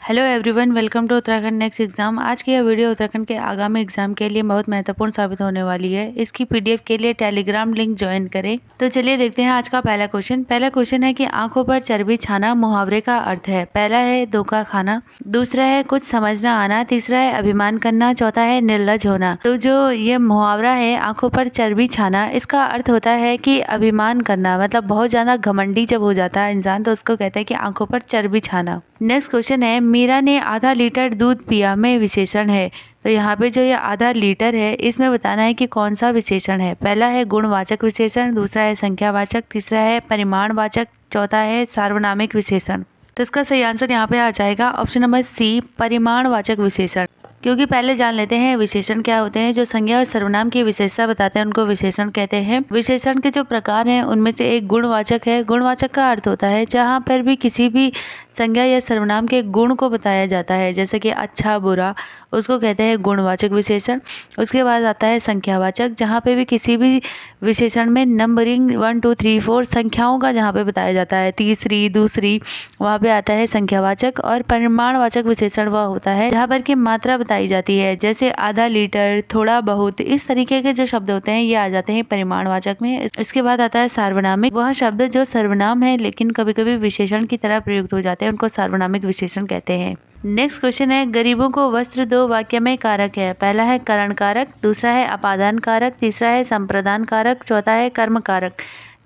Hello everyone, welcome to Uttarakhand next exam. आज की यह वीडियो उत्तराखंड के आगामी एग्जाम के लिए बहुत महत्वपूर्ण साबित होने वाली है। इसकी पीडीएफ के लिए टेलीग्राम लिंक ज्वाइन करें। तो चलिए देखते हैं आज का पहला क्वेश्चन। पहला क्वेश्चन है कि आंखों पर चर्बी छाना मुहावरे का अर्थ है। पहला है धोखा खाना, दूसरा है कुछ समझ न आना, तीसरा है अभिमान करना, चौथा है निर्लज होना। तो जो ये मुहावरा है आंखों पर चर्बी छाना, इसका अर्थ होता है कि अभिमान करना, मतलब बहुत ज्यादा घमंडी जब हो जाता है इंसान तो उसको कहते हैं कि आंखों पर चर्बी छाना। नेक्स्ट क्वेश्चन है मीरा ने आधा लीटर दूध पिया में विशेषण है। तो यहाँ पे जो ये आधा लीटर है इसमें बताना है कि कौन सा विशेषण है। पहला है गुणवाचक विशेषण, दूसरा है संख्यावाचक, तीसरा है परिमाणवाचक, चौथा है सार्वनामिक विशेषण। तो इसका सही आंसर यहाँ पे आ जाएगा ऑप्शन नंबर सी, परिमाणवाचक विशेषण। क्योंकि पहले जान लेते हैं विशेषण क्या होते हैं। जो संज्ञा और सर्वनाम की विशेषता बताते हैं उनको विशेषण कहते हैं। विशेषण के जो प्रकार हैं उनमें से एक गुणवाचक है। गुणवाचक का अर्थ होता है जहाँ पर भी किसी भी संज्ञा या सर्वनाम के गुण को बताया जाता है, जैसे कि अच्छा बुरा, उसको कहते हैं गुणवाचक विशेषण। उसके बाद आता है संख्यावाचक, जहाँ पे भी किसी भी विशेषण में नंबरिंग 1 2 3 4 संख्याओं का जहाँ पे बताया जाता है, तीसरी दूसरी, वहाँ पे आता है संख्यावाचक। और परिमाणवाचक विशेषण वह होता है जहाँ पर की मात्रा बताई जाती है, जैसे आधा लीटर, थोड़ा बहुत, इस तरीके के जो शब्द होते हैं ये आ जाते हैं परिमाणवाचक में। इसके बाद आता है सार्वनामिक, वह शब्द जो सर्वनाम है लेकिन कभी कभी विशेषण की तरह प्रयुक्त हो जाते हैं, उनको सार्वनामिक विशेषण कहते हैं। नेक्स्ट क्वेश्चन है गरीबों को वस्त्र दो वाक्य में कारक है। पहला है करण कारक, दूसरा है अपादान कारक, तीसरा है संप्रदान कारक, चौथा है कर्म कारक।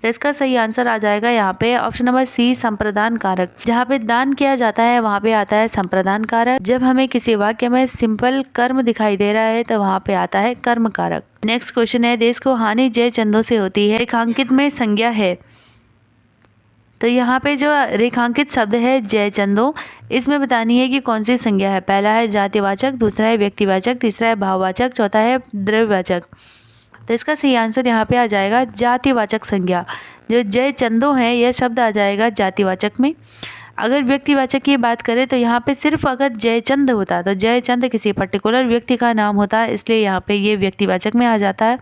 तो इसका सही आंसर आ जाएगा यहाँ पे ऑप्शन नंबर सी, संप्रदान कारक। जहाँ पे दान किया जाता है वहाँ पे आता है संप्रदान कारक। जब हमें किसी वाक्य में सिंपल कर्म दिखाई दे रहा है तो वहाँ पे आता है कर्म कारक। नेक्स्ट क्वेश्चन है देश को हानि जय चंदों से होती है, रेखांकित में संज्ञा है। तो यहाँ पे जो रेखांकित शब्द है जय चंदो, इसमें बतानी है कि कौन सी संज्ञा है। पहला है जातिवाचक, दूसरा है व्यक्तिवाचक, तीसरा है भाववाचक, चौथा है द्रव्यवाचक। तो इसका सही आंसर यहाँ पे आ जाएगा जातिवाचक संज्ञा। जो जय चंदो है यह शब्द आ जाएगा जातिवाचक में। अगर व्यक्तिवाचक की बात करें तो यहाँ पे सिर्फ अगर जयचंद होता तो जयचंद किसी पर्टिकुलर व्यक्ति का नाम होता, इसलिए यहाँ पे ये व्यक्तिवाचक में आ जाता है।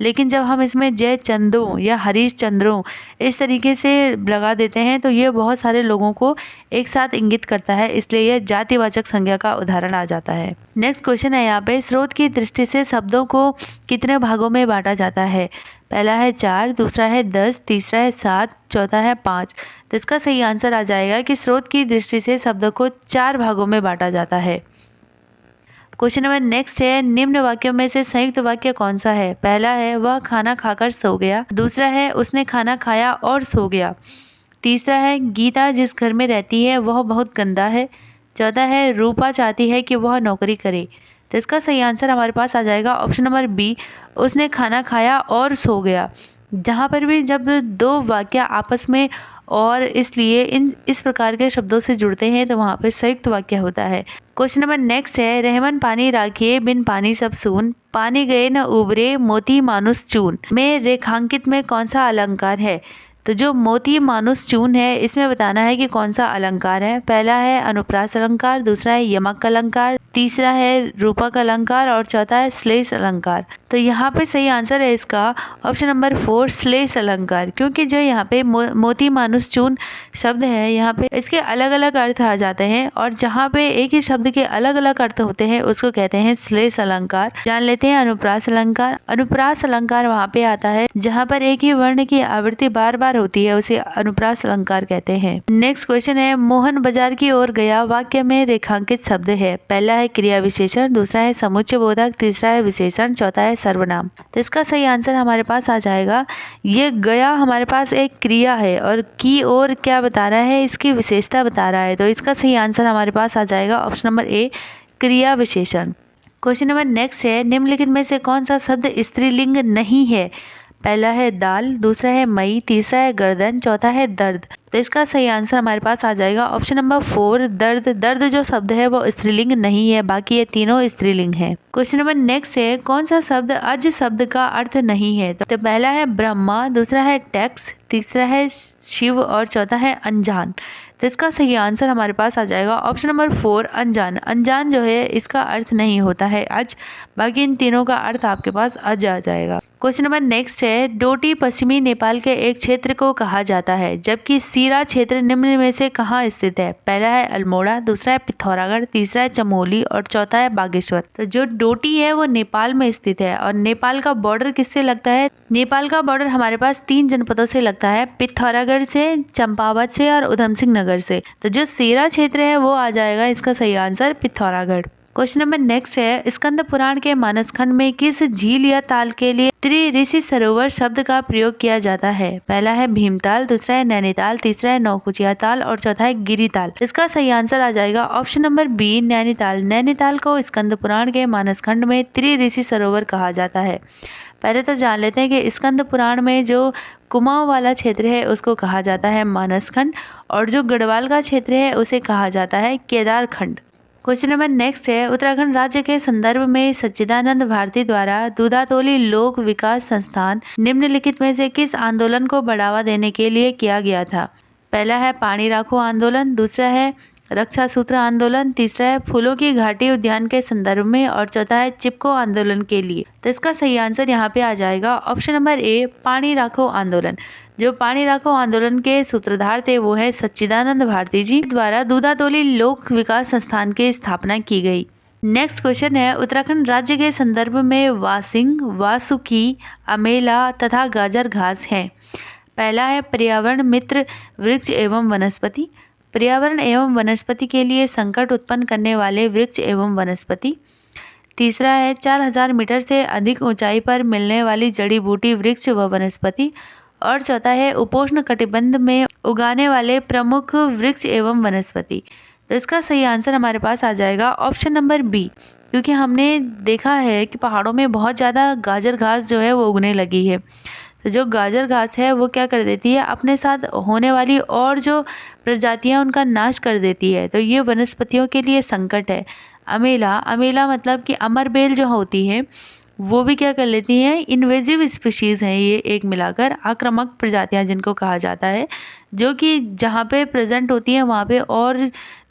लेकिन जब हम इसमें जय चंदों या हरीश चंद्रों इस तरीके से लगा देते हैं तो ये बहुत सारे लोगों को एक साथ इंगित करता है, इसलिए यह जातिवाचक संज्ञा का उदाहरण आ जाता है। नेक्स्ट क्वेश्चन है यहाँ पे स्रोत की दृष्टि से शब्दों को कितने भागों में बांटा जाता है। पहला है 4, दूसरा है 10, तीसरा है 7, चौथा है 5। तो इसका सही आंसर आ जाएगा कि स्रोत की दृष्टि से शब्दों को 4 भागों में बांटा जाता है। क्वेश्चन नंबर नेक्स्ट है निम्न वाक्यों में से संयुक्त वाक्य कौन सा है। पहला है वह खाना खाकर सो गया, दूसरा है उसने खाना खाया और सो गया, तीसरा है गीता जिस घर में रहती है वह बहुत गंदा है, चौथा है रूपा चाहती है कि वह नौकरी करे। तो इसका सही आंसर हमारे पास आ जाएगा ऑप्शन नंबर बी, उसने खाना खाया और सो गया। जहाँ पर भी जब दो वाक्य आपस में और इसलिए इस प्रकार के शब्दों से जुड़ते हैं तो वहाँ पे संयुक्त वाक्य होता है। क्वेश्चन नंबर नेक्स्ट है रहमन पानी राखिए बिन पानी सब सून, पानी गए न उबरे मोती मानुष चून में रेखांकित में कौन सा अलंकार है। तो जो मोती मानुष चून है इसमें बताना है कि कौन सा अलंकार है। पहला है अनुप्रास अलंकार, दूसरा है यमक अलंकार, तीसरा है रूपक अलंकार और चौथा है श्लेष अलंकार। तो यहाँ पे सही आंसर है इसका ऑप्शन नंबर 4, श्लेष अलंकार। क्योंकि जो यहाँ पे मोती मानुष चून शब्द है यहाँ पे इसके अलग अलग अर्थ आ जाते हैं और जहाँ पे एक ही शब्द के अलग अलग अर्थ होते हैं उसको कहते हैं श्लेष अलंकार। जान लेते हैं अनुप्रास अलंकार। अनुप्रास अलंकार वहाँ पे आता है जहाँ पर एक ही वर्ण की आवृत्ति बार बार होती है, उसे अनुप्रास अलंकार कहते हैं। नेक्स्ट क्वेश्चन है मोहन बाजार की ओर गया वाक्य में रेखांकित शब्द है। पहला है क्रिया विशेषण, दूसरा है समुच्चय बोधक, तीसरा है विशेषण, चौथा है सर्वनाम। तो इसका सही आंसर हमारे पास आ जाएगा ये गया हमारे पास एक क्रिया है और की ओर क्या बता रहा है, इसकी विशेषता बता रहा है। तो इसका सही आंसर हमारे पास आ जाएगा ऑप्शन नंबर ए, क्रिया विशेषण। क्वेश्चन नंबर नेक्स्ट है निम्नलिखित में से कौन सा शब्द स्त्रीलिंग नहीं है। पहला है दाल, दूसरा है मई, तीसरा है गर्दन, चौथा है दर्द। तो इसका सही आंसर हमारे पास आ जाएगा ऑप्शन नंबर 4, दर्द। दर्द जो शब्द है वो स्त्रीलिंग नहीं है, बाकी ये तीनों स्त्रीलिंग है। क्वेश्चन नंबर नेक्स्ट है कौन सा शब्द अज शब्द का अर्थ नहीं है। तो पहला है ब्रह्मा, दूसरा है टैक्स, तीसरा है शिव और चौथा है अनजान। तो इसका सही आंसर हमारे पास आ जाएगा ऑप्शन नंबर 4, अनजान। अनजान जो है इसका अर्थ नहीं होता है अज, बाकी इन तीनों का अर्थ आपके पास अज आ जाएगा। क्वेश्चन नंबर नेक्स्ट है, डोटी पश्चिमी नेपाल के एक क्षेत्र को कहा जाता है, जबकि सीरा क्षेत्र निम्न में से कहाँ स्थित है? पहला है अल्मोड़ा, दूसरा है पिथौरागढ़, तीसरा है चमोली और चौथा है बागेश्वर। तो जो डोटी है वो नेपाल में स्थित है और नेपाल का बॉर्डर किससे लगता है? नेपाल का बॉर्डर हमारे पास 3 जनपदों से लगता है, पिथौरागढ़ से, चंपावत से और उधम सिंह नगर से। तो जो सीरा क्षेत्र है वो आ जाएगा इसका सही answer Pithoragarh. Question number next है, स्कंद पुराण के मानस खंड में किस झील या ताल के लिए त्रिऋषि सरोवर शब्द का प्रयोग किया जाता है? पहला है भीमताल, दूसरा है नैनीताल, तीसरा है नौकुचिया ताल और चौथा है गिरिताल। इसका सही आंसर आ जाएगा option number B, Nainital. Nainital को स्कंद पुराण के मानस खंड में त्रिऋषि सरोवर कहा जाता है। पहले तो जान लेते हैं कि स्कंद पुराण में जो कुमाऊं वाला क्षेत्र है उसको कहा जाता है मानस खंड और जो गढ़वाल का क्षेत्र है उसे कहा जाता है केदार खंड। क्वेश्चन नंबर नेक्स्ट है, उत्तराखंड राज्य के संदर्भ में सच्चिदानंद भारती द्वारा दूधातोली लोक विकास संस्थान निम्नलिखित में से किस आंदोलन को बढ़ावा देने के लिए किया गया था? पहला है पानी राखो आंदोलन, दूसरा है रक्षा सूत्र आंदोलन, तीसरा है फूलों की घाटी उद्यान के संदर्भ में और चौथा है चिपको आंदोलन के लिए। तो इसका सही आंसर यहाँ पे आ जाएगा ऑप्शन नंबर ए, पानी राखो आंदोलन। जो पानी राखो आंदोलन के सूत्रधार थे वो है सच्चिदानंद भारती जी द्वारा दूधातोली लोक विकास संस्थान की स्थापना की गई। नेक्स्ट क्वेश्चन है, उत्तराखंड राज्य के संदर्भ में वासिंग, वासुकी, अमेला तथा गाजर घास है। पहला है पर्यावरण मित्र वृक्ष एवं वनस्पति, पर्यावरण एवं वनस्पति के लिए संकट उत्पन्न करने वाले वृक्ष एवं वनस्पति। तीसरा है 4000 मीटर से अधिक ऊंचाई पर मिलने वाली जड़ी बूटी वृक्ष व वनस्पति और चौथा है उपोष्ण कटिबंध में उगाने वाले प्रमुख वृक्ष एवं वनस्पति। तो इसका सही आंसर हमारे पास आ जाएगा ऑप्शन नंबर बी, क्योंकि हमने देखा है कि पहाड़ों में बहुत ज़्यादा गाजर घास जो है वो उगने लगी है। तो जो गाजर घास है वो क्या कर देती है, अपने साथ होने वाली और जो प्रजातियां उनका नाश कर देती है। तो ये वनस्पतियों के लिए संकट है। अमेला मतलब कि अमर बेल जो होती है वो भी क्या कर लेती हैं, इन्वेजिव स्पीशीज़ हैं ये एक मिलाकर, आक्रामक प्रजातियां जिनको कहा जाता है, जो कि जहाँ पे प्रेजेंट होती हैं वहाँ पे और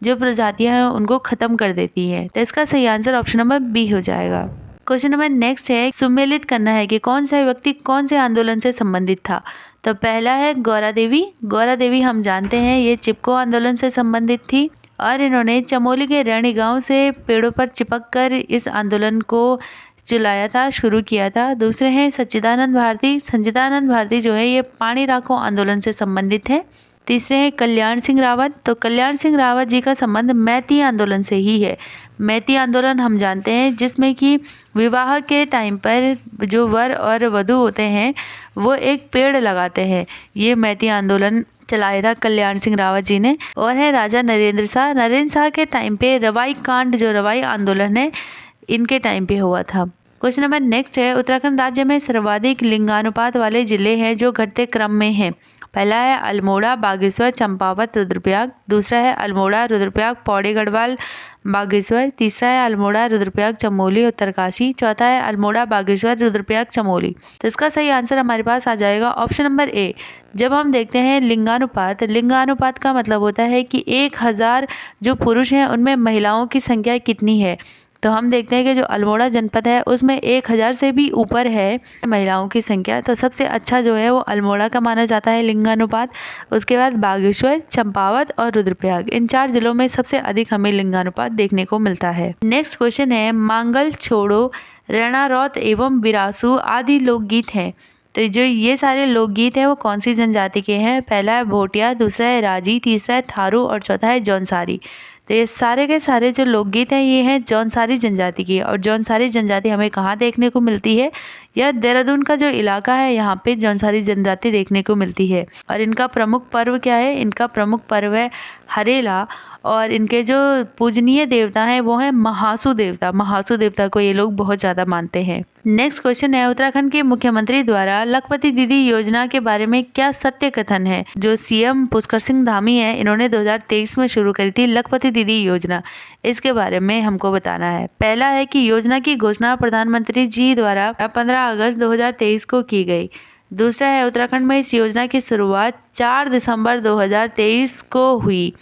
जो प्रजातियां हैं उनको ख़त्म कर देती हैं। तो इसका सही आंसर ऑप्शन नंबर बी हो जाएगा। क्वेश्चन नंबर नेक्स्ट है, सुमेलित करना है कि कौन सा व्यक्ति कौन से आंदोलन से संबंधित था। तो पहला है गौरा देवी। गौरा देवी हम जानते हैं ये चिपको आंदोलन से संबंधित थी और इन्होंने चमोली के रैणी गांव से पेड़ों पर चिपक कर इस आंदोलन को चलाया था, शुरू किया था। दूसरे हैं सच्चिदानंद भारती। सच्चिदानंद भारती जो है ये पानी राखो आंदोलन से संबंधित है। तीसरे हैं कल्याण सिंह रावत। तो कल्याण सिंह रावत जी का संबंध मैती आंदोलन से ही है। मैती आंदोलन हम जानते हैं जिसमें कि विवाह के टाइम पर जो वर और वधू होते हैं वो एक पेड़ लगाते हैं। ये मैती आंदोलन चलाया था कल्याण सिंह रावत जी ने। और है राजा नरेंद्र शाह। नरेंद्र शाह के टाइम पे रवाई कांड जो रवाई आंदोलन है इनके टाइम पे हुआ था। क्वेश्चन नंबर नेक्स्ट है, उत्तराखंड राज्य में सर्वाधिक लिंगानुपात वाले जिले हैं जो घटते क्रम में हैं। पहला है अल्मोड़ा, बागेश्वर, चंपावत, रुद्रप्रयाग। दूसरा है अल्मोड़ा, रुद्रप्रयाग, पौड़ी गढ़वाल, बागेश्वर। तीसरा है अल्मोड़ा, रुद्रप्रयाग, चमोली, उत्तरकाशी। चौथा है अल्मोड़ा, बागेश्वर, रुद्रप्रयाग, चमोली। तो इसका सही आंसर हमारे पास आ जाएगा ऑप्शन नंबर ए। जब हम देखते हैं लिंगानुपात, लिंगानुपात का मतलब होता है कि 1000 जो पुरुष हैं उनमें महिलाओं की संख्या कितनी है। तो हम देखते हैं कि जो अल्मोड़ा जनपद है उसमें 1000 से भी ऊपर है महिलाओं की संख्या। तो सबसे अच्छा जो है वो अल्मोड़ा का माना जाता है लिंगानुपात। उसके बाद बागेश्वर, चंपावत और रुद्रप्रयाग, इन 4 जिलों में सबसे अधिक हमें लिंगानुपात देखने को मिलता है। नेक्स्ट क्वेश्चन है, मांगल, छोड़ो, रणारौत एवं बिरासू आदि लोकगीत हैं। तो जो ये सारे लोकगीत हैं वो कौन सी जनजाति के हैं। पहला है भोटिया, दूसरा है राजी, तीसरा है थारू और चौथा है जौनसारी। तो ये सारे के सारे जो लोकगीत हैं ये हैं जौनसारी जनजाति की। और जौनसारी जनजाति हमें कहाँ देखने को मिलती है, यह देहरादून का जो इलाका है यहाँ पे जौनसारी जनजाति देखने को मिलती है। और इनका प्रमुख पर्व क्या है, इनका प्रमुख पर्व है हरेला। और इनके जो पूजनीय देवता हैं वो हैं महासू देवता। महासू देवता को ये लोग बहुत ज़्यादा मानते हैं। नेक्स्ट क्वेश्चन है, उत्तराखंड के मुख्यमंत्री द्वारा लखपति दीदी योजना के बारे में क्या सत्य कथन है। जो सीएम पुष्कर सिंह धामी है इन्होंने 2023 में शुरू करी थी लखपति दीदी योजना। इसके बारे में हमको बताना है। पहला है कि योजना की घोषणा प्रधानमंत्री जी द्वारा 15 अगस्त 2023 को की गई। दूसरा है उत्तराखंड में इस योजना की शुरुआत 4 दिसंबर 2023 को हुई।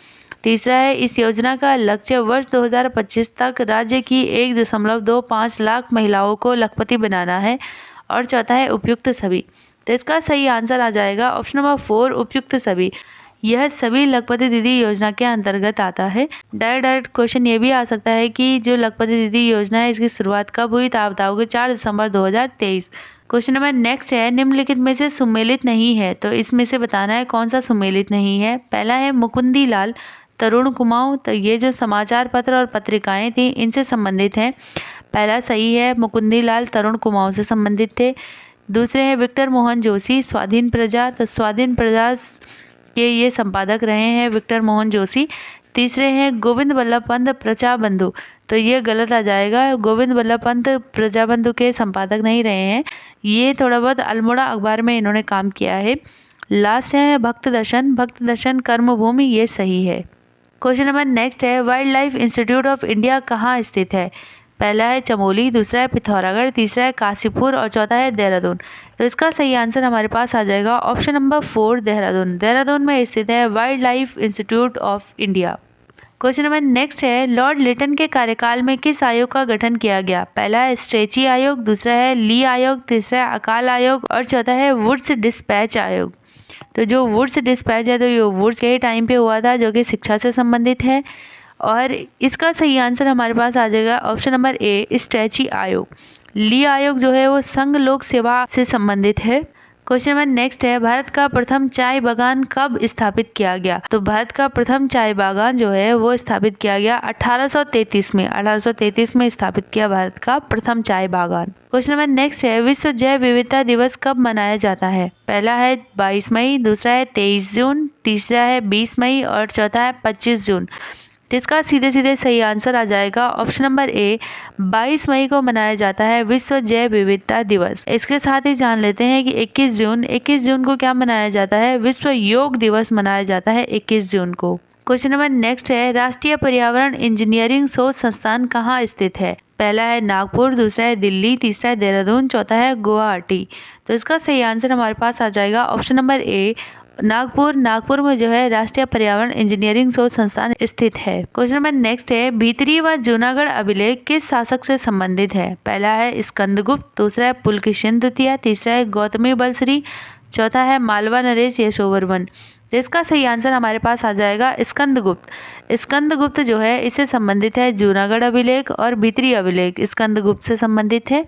तीसरा है इस योजना का लक्ष्य वर्ष 2025 तक राज्य की 1.25 लाख महिलाओं को लखपति बनाना है। और चौथा है उपयुक्त सभी। तो इसका सही आंसर आ जाएगा ऑप्शन नंबर 4 उपयुक्त सभी। यह सभी लखपति दीदी योजना के अंतर्गत आता है। डायरेक्ट क्वेश्चन ये भी आ सकता है कि जो लखपति दीदी योजना है इसकी शुरुआत कब हुई, तो आप बताओगे 4 दिसंबर 2023। क्वेश्चन नंबर नेक्स्ट है निम्नलिखित में से सुमेलित नहीं है, तो इसमें से बताना है कौन सा सुमेलित नहीं है। पहला है मुकुंदी लाल तरुण कुमाऊं, तो ये जो समाचार पत्र और पत्रिकाएं थी इनसे संबंधित हैं। पहला सही है, मुकुंदी लाल तरुण कुमाऊं से संबंधित थे। दूसरे हैं विक्टर मोहन जोशी स्वाधीन प्रजा, तो स्वाधीन प्रजा के ये संपादक रहे हैं विक्टर मोहन जोशी। तीसरे हैं गोविंद वल्लभ पंत प्रजाबंधु, तो ये गलत आ जाएगा, गोविंद वल्लभ पंत प्रजाबंधु के संपादक नहीं रहे हैं, ये थोड़ा बहुत अल्मोड़ा अखबार में इन्होंने काम किया है। लास्ट है भक्त दर्शन कर्मभूमि, ये सही है। क्वेश्चन नंबर नेक्स्ट है wild life institute of India कहाँ स्थित है। पहला है चमोली, दूसरा है पिथौरागढ़, तीसरा है काशीपुर और चौथा है देहरादून। तो इसका सही आंसर हमारे पास आ जाएगा ऑप्शन नंबर 4 देहरादून। देहरादून में स्थित है wild life institute of India. Question number next है लॉर्ड लिटन के कार्यकाल में किस आयोग का गठन किया गया। पहला है स्ट्रेची आयोग, दूसरा है ली आयोग, तीसरा है अकाल आयोग और चौथा है वुड्स डिस्पैच आयोग। तो जो वुड्स डिस्पैच है तो ये वुड्स के टाइम पे हुआ था जो कि शिक्षा से संबंधित है और इसका सही आंसर हमारे पास आ जाएगा ऑप्शन नंबर ए स्ट्रेची आयोग। ली आयोग जो है वो संघ लोक सेवा से संबंधित है। क्वेश्चन नंबर नेक्स्ट है भारत का प्रथम चाय बागान कब स्थापित किया गया। तो भारत का प्रथम चाय बागान जो है वो स्थापित किया गया 1833 में। 1833 में स्थापित किया भारत का प्रथम चाय बागान। क्वेश्चन नंबर नेक्स्ट है विश्व जैव विविधता दिवस कब मनाया जाता है। पहला है 22 मई, दूसरा है 23 जून, तीसरा है 20 मई और चौथा है 25 जून। तो इसका सीधे सीधे सही आंसर आ जाएगा ऑप्शन नंबर ए 22 मई को मनाया जाता है विश्व जैव विविधता दिवस। इसके साथ ही जान लेते हैं कि 21 जून को क्या मनाया जाता है, विश्व योग दिवस मनाया जाता है 21 जून को। क्वेश्चन नंबर नेक्स्ट है राष्ट्रीय पर्यावरण इंजीनियरिंग शोध संस्थान कहाँ स्थित है। पहला है नागपुर, दूसरा है दिल्ली, तीसरा है देहरादून, चौथा है गुवाहाटी। तो इसका सही आंसर हमारे पास आ जाएगा ऑप्शन नंबर ए नागपुर में जो है राष्ट्रीय पर्यावरण इंजीनियरिंग शोध संस्थान स्थित है। क्वेश्चन नंबर नेक्स्ट है भीतरी व जूनागढ़ अभिलेख किस शासक से संबंधित है। पहला है स्कंदगुप्त, दूसरा है पुलकेशिन द्वितीय, तीसरा है गौतमी बलश्री, चौथा है मालवा नरेश यशोवर्मन। तो इसका सही आंसर हमारे पास आ जाएगा स्कंदगुप्त जो है इससे संबंधित है जूनागढ़ अभिलेख और भीतरी अभिलेख स्कंदगुप्त से संबंधित है।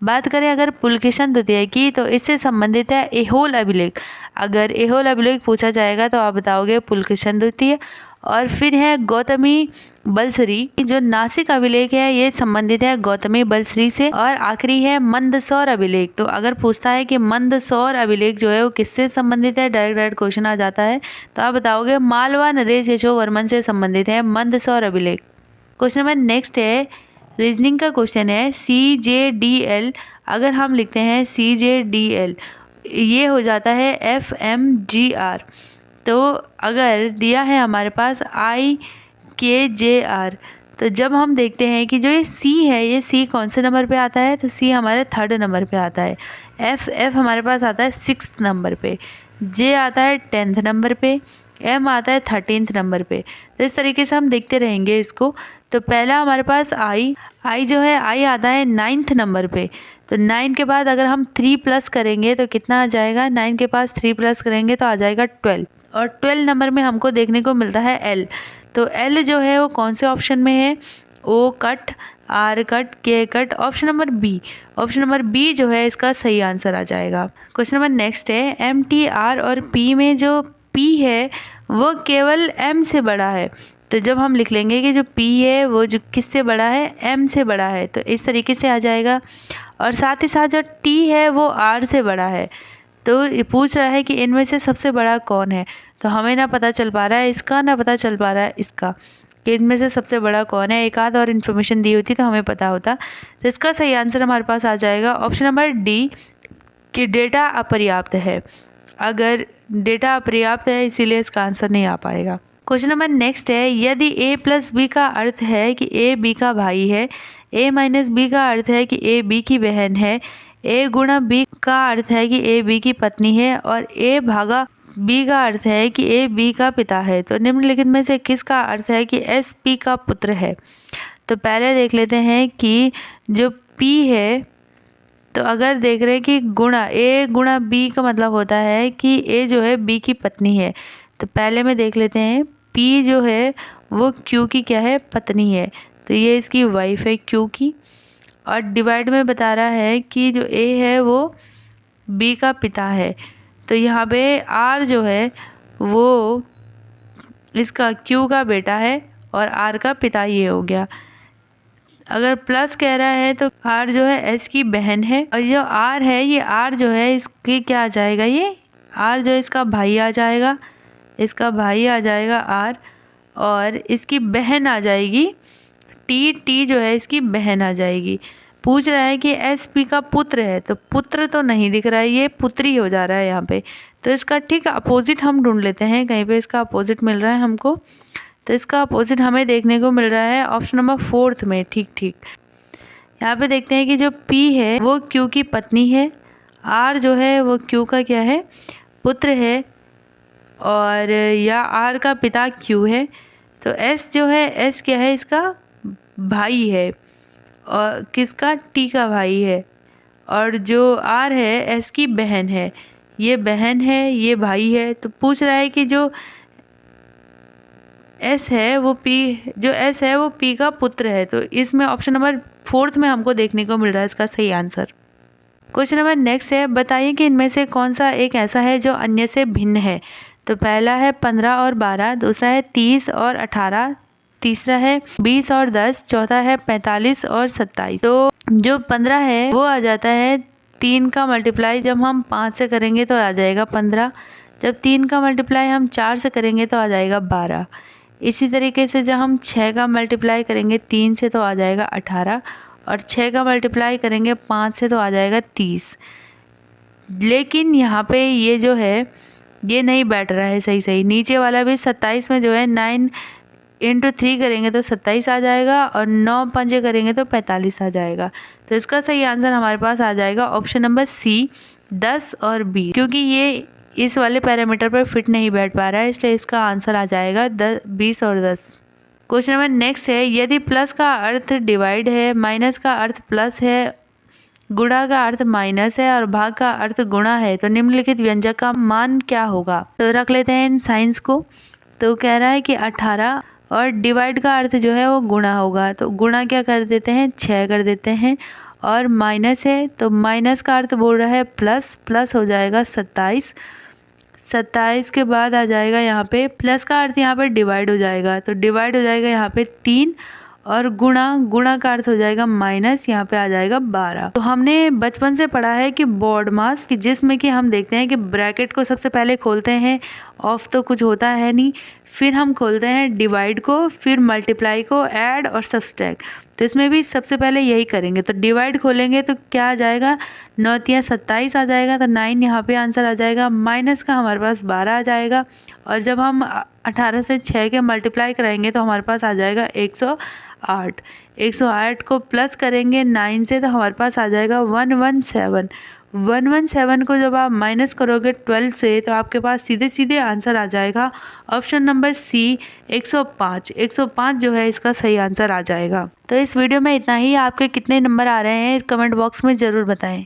बात करें अगर पुलकेशिन द्वितीय की तो इससे संबंधित है एहोल अभिलेख। अगर एहोल अभिलेख पूछा जाएगा तो आप बताओगे पुलकेशिन द्वितीय। और फिर है गौतमी बलश्री जो नासिक अभिलेख है ये संबंधित है गौतमी बलश्री से। और आखिरी है मंदसौर अभिलेख। तो अगर पूछता है कि मंदसौर अभिलेख जो है वो किससे संबंधित है, डायरेक्ट क्वेश्चन आ जाता है तो आप बताओगे मालवा नरेश यशोवर्मन से संबंधित है मंदसौर अभिलेख। क्वेश्चन नंबर नेक्स्ट है रीजनिंग का क्वेश्चन है CJDL। अगर हम लिखते हैं CJDL ये हो जाता है FMGR। तो अगर दिया है हमारे पास IKJR तो जब हम देखते हैं कि जो ये C है ये C कौन से नंबर पे आता है, तो C हमारे 3rd नंबर पे आता है। F हमारे पास आता है 6th नंबर पे, J आता है 10th नंबर पे, M आता है 13th नंबर पे। तो इस तरीके से हम देखते रहेंगे इसको। तो पहला हमारे पास I जो है I आता है 9th नंबर पे। तो 9 के बाद अगर हम 3 प्लस करेंगे तो कितना आ जाएगा, 9 के पास 3 प्लस करेंगे तो आ जाएगा 12। और 12 नंबर में हमको देखने को मिलता है L। तो L जो है वो कौन से ऑप्शन में है, O cut, R cut, K cut, option number B जो है इसका सही आंसर आ जाएगा। क्वेश्चन नंबर नेक्स्ट है MTR और P में जो P है वो केवल M से बड़ा है। तो जब हम लिख लेंगे कि जो P है वो जो किससे बड़ा है, M से बड़ा है, तो इस तरीके से आ जाएगा। और साथ ही साथ जो T है वो R से बड़ा है। तो ये पूछ रहा है कि इनमें से सबसे बड़ा कौन है, तो हमें ना पता चल पा रहा है इसका, ना पता चल पा रहा है इसका कि इनमें से सबसे बड़ा कौन है। एक आध और इन्फॉर्मेशन दी होती तो हमें पता होता। तो इसका सही आंसर हमारे पास आ जाएगा ऑप्शन नंबर D कि डेटा अपर्याप्त है। अगर डेटा अपर्याप्त है इसीलिए इसका आंसर नहीं आ पाएगा। क्वेश्चन नंबर नेक्स्ट है यदि A प्लस B का अर्थ है कि A B का भाई है, A माइनस B का अर्थ है कि A B की बहन है, A गुणा B का अर्थ है कि A B की पत्नी है और A भागा B का अर्थ है कि A B का पिता है, तो निम्नलिखित में से किसका अर्थ है कि S P का पुत्र है। तो पहले देख लेते हैं कि जो P है तो अगर देख रहे हैं कि गुणा ए गुणा बी का मतलब होता है कि ए जो है बी की पत्नी है। तो पहले में देख लेते हैं पी जो है वो क्यू की क्या है, पत्नी है। तो ये इसकी वाइफ है क्यू की। और डिवाइड में बता रहा है कि जो ए है वो बी का पिता है। तो यहाँ पे आर जो है वो इसका क्यू का बेटा है और आर का पिता ये हो गया। अगर प्लस कह रहा है तो आर जो है एस की बहन है और जो आर है ये आर जो है इसके क्या आ जाएगा, ये आर जो इसका भाई आ जाएगा, इसका भाई आ जाएगा आर। और इसकी बहन आ जाएगी टी, टी जो है इसकी बहन आ जाएगी। पूछ रहा है कि एस पी का पुत्र है, तो पुत्र तो नहीं दिख रहा है, ये पुत्री हो जा रहा है यहाँ पे। तो इसका ठीक अपोजिट हम ढूंढ लेते हैं, कहीं पे इसका अपोजिट मिल रहा है हमको। तो इसका अपोजिट हमें देखने को मिल रहा है ऑप्शन नंबर 4 में। ठीक ठीक, यहाँ पे देखते हैं कि जो P है वो Q की पत्नी है, R जो है वो Q का क्या है, पुत्र है, और या R का पिता Q है। तो S जो है S क्या है, इसका भाई है, और किसका, T का भाई है। और जो R है S की बहन है, ये बहन है ये भाई है। तो पूछ रहा है कि जो S है वो P का पुत्र है। तो इसमें ऑप्शन नंबर 4 में हमको देखने को मिल रहा है इसका सही आंसर। क्वेश्चन नंबर नेक्स्ट है, बताइए कि इनमें से कौन सा एक ऐसा है जो अन्य से भिन्न है। तो पहला है 15 और 12, दूसरा है 30 और 18, तीसरा है 20 और 10, चौथा है 45 और 27। तो जो 15 है वो आ जाता है 3 का मल्टीप्लाई जब हम 5 से करेंगे तो आ जाएगा 15, जब 3 का मल्टीप्लाई हम 4 से करेंगे तो आ जाएगा 12। इसी तरीके से जब हम 6 का मल्टीप्लाई करेंगे 3 से तो आ जाएगा 18, और 6 का मल्टीप्लाई करेंगे 5 से तो आ जाएगा 30। लेकिन यहाँ पे ये जो है ये नहीं बैठ रहा है सही। नीचे वाला भी 27 में जो है 9 × 3 करेंगे तो 27 आ जाएगा, और 9 पंजे करेंगे तो 45 आ जाएगा। तो इसका सही आंसर हमारे पास आ जाएगा ऑप्शन नंबर सी, 10 और 20, क्योंकि ये इस वाले पैरामीटर पर फिट नहीं बैठ पा रहा है, इसलिए इसका आंसर आ जाएगा 20 और 10। क्वेश्चन नंबर नेक्स्ट है, यदि प्लस का अर्थ डिवाइड है, माइनस का अर्थ प्लस है, गुणा का अर्थ माइनस है और भाग का अर्थ गुणा है, तो निम्नलिखित व्यंजक का मान क्या होगा। तो रख लेते हैं इन साइंस को। तो कह रहा है कि 18 और डिवाइड का अर्थ जो है वो गुणा होगा, तो गुणा क्या कर देते हैं, 6 कर देते हैं। और माइनस है तो माइनस का अर्थ बोल रहा है प्लस, प्लस हो जाएगा 27। 27 के बाद आ जाएगा यहाँ पे प्लस का अर्थ यहाँ पे डिवाइड हो जाएगा, तो डिवाइड हो जाएगा यहाँ पे 3, और गुणा का अर्थ हो जाएगा माइनस, यहाँ पे आ जाएगा 12। तो हमने बचपन से पढ़ा है कि बॉड मास, कि जिसमें कि हम देखते हैं कि ब्रैकेट को सबसे पहले खोलते हैं, ऑफ तो कुछ होता है नहीं, फिर हम खोलते हैं डिवाइड को, फिर मल्टीप्लाई को, ऐड और सब्सट्रैक्ट। तो इसमें भी सबसे पहले यही करेंगे। तो डिवाइड खोलेंगे तो क्या आ जाएगा, 9 × 27 आ जाएगा, तो 9 यहाँ पे आंसर आ जाएगा। माइनस का हमारे पास 12 आ जाएगा, और जब हम 18 से 6 के मल्टीप्लाई कराएंगे तो हमारे पास आ जाएगा 108। 108 को प्लस करेंगे 9 से तो हमारे पास आ जाएगा 117। 117 को जब आप माइनस करोगे 12 से तो आपके पास सीधे आंसर आ जाएगा ऑप्शन नंबर सी, 105। 105 जो है इसका सही आंसर आ जाएगा। तो इस वीडियो में इतना ही। आपके कितने नंबर आ रहे हैं कमेंट बॉक्स में ज़रूर बताएं।